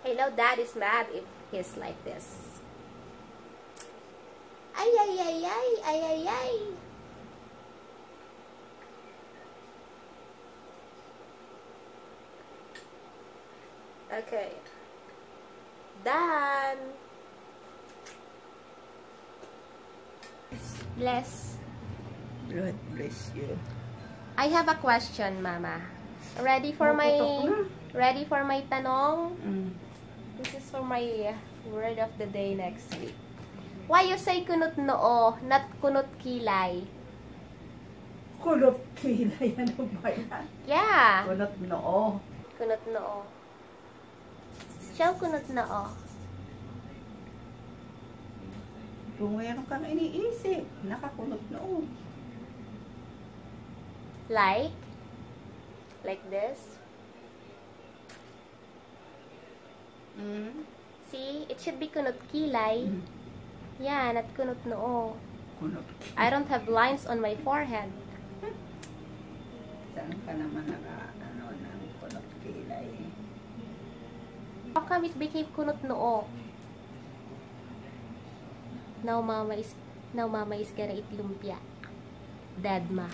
I know Dad is mad if he's like this. Ay, ay, ay, ay, ay, ay, ay. Okay. Done. Bless. God bless you. I have a question, Mama. Ready for my tanong? This is for my word of the day next week. Why you say kunot noo, not kunot kilay? Kunot kilay, ano ba yan? Yeah. Kunot noo. Kunot noo. Siya kunot noo. Kung mayroon kang iniisip, nakakunot noo. Like this. See, it should be kunot kilay. Yeah, not kunot noo. Kunot kilay. I don't have lines on my forehead. Saan ka naman ng kunot kilay? How come it became kunot noo? Now mama is gonna eat lumpia. Dadma.